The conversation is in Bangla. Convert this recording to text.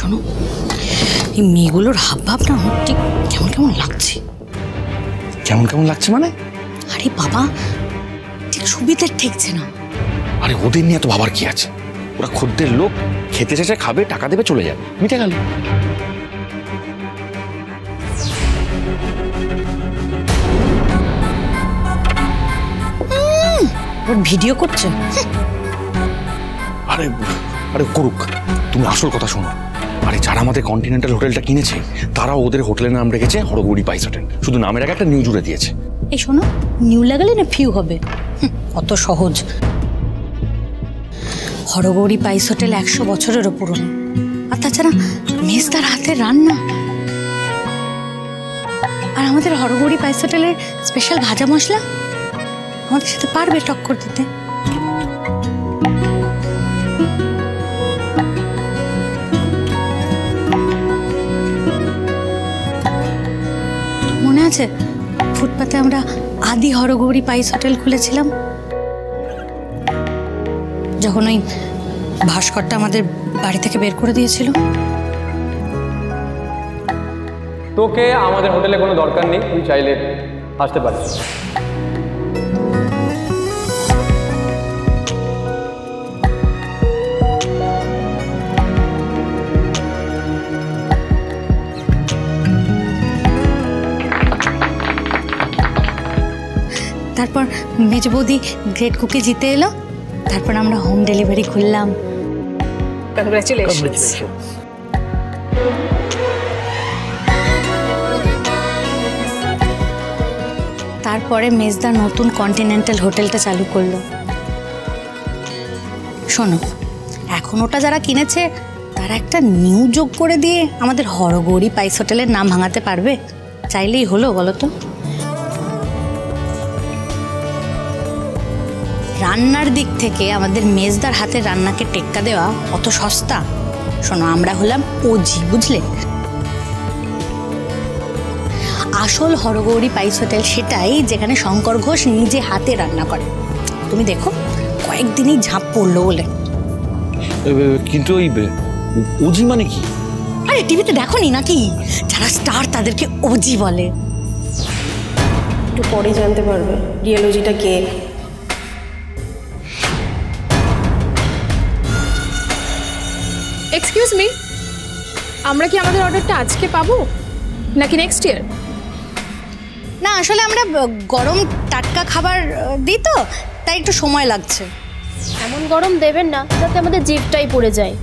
শোনো, এই মেয়েগুলোর হাব ভাবটা ঠিক কেমন কেমন লাগছে। কেমন কেমন লাগছে মানে? আরে বাবা, ঠিক সুবিধা ঠেকছে না। আরে ওদের নিয়ে তো ভাবার কি আছে? ওরা খদ্দের লোক, খেতে চেঁচে খাবে, টাকা দেবে, চলে যাবে, মিটে গেল। ওর ভিডিও করছে। আরে আরে করুক, তুমি আসল কথা শোনো। আরে যারা আমাদের কন্টিনেন্টাল হোটেলটা কিনেছে তারাও ওদের হোটেলের নাম রেখেছে হরগৌরী পাইস হোটেল। শুধু নামের আগে একটা নিউ জুড়ে দিয়েছে। এই শোনো, নিউ লাগালে না ফিউ হবে, অত সহজ। হরগৌরী পাইস হোটেল 100 বছরেরও পুরনো। আর তাছাড়া মেজদার হাতের রান্না, আর আমাদের হরগৌরী পাইস হোটেলের স্পেশাল ভাজা মশলা আমাদের সাথে পারবে টক্কর দিতে। মনে আছে ফুটপাতে আমরা আদি হরগৌরী পাইস হোটেল খুলেছিলাম, যখন ওই ভাস্করটা আমাদের বাড়ি থেকে বের করে দিয়েছিল? তোকে আমাদের হোটেলে কোনো দরকার নেই, তুই চাইলে আসতে পারিস। তারপর মেজ বৌদি গ্রেট কুকি জিতে এলো, তারপর আমরা হোম ডেলিভারি খুললাম। কংগ্রাচুলেশনস। তারপরে মেজদা নতুন কন্টিনেন্টাল হোটেলটা চালু করলো। শোনো, এখন ওটা যারা কিনেছে তারা একটা নিউ যোগ করে দিয়ে আমাদের হরগৌরী পাইস হোটেলের নাম ভাঙাতে পারবে? চাইলেই হলো, বলো তো? রান্নার দিক থেকে আমাদের মেজদার হাতের রান্নাকে টেক্কা দেওয়া অত সস্তা? শোনো, আমরা হলাম ওজি, বুঝলে? আসল হরগৌরী পাইস হোটেল সেটাই যেখানে শঙ্কর ঘোষ নিজে হাতে রান্না করে। তুমি দেখো, কয়েকদিনই ঝাঁপ পড়লো বলে। কিন্তু ওই ওজি মানে কি? আরে টিভিতে দেখো নি নাকি, যারা স্টার তাদেরকে ওজি বলে। একটু পরে জানতে পারবে রিয়েল ওজিটা কে। এক্সকিউজ মি, আমরা কি আমাদের অর্ডারটা আজকে পাবো নাকি নেক্সট ইয়ার? না, আসলে আমরা গরম টাটকা খাবার দিই তো, তাই একটু সময় লাগছে। এমন গরম দেবেন না যাতে আমাদের জিভটাই পড়ে যায়।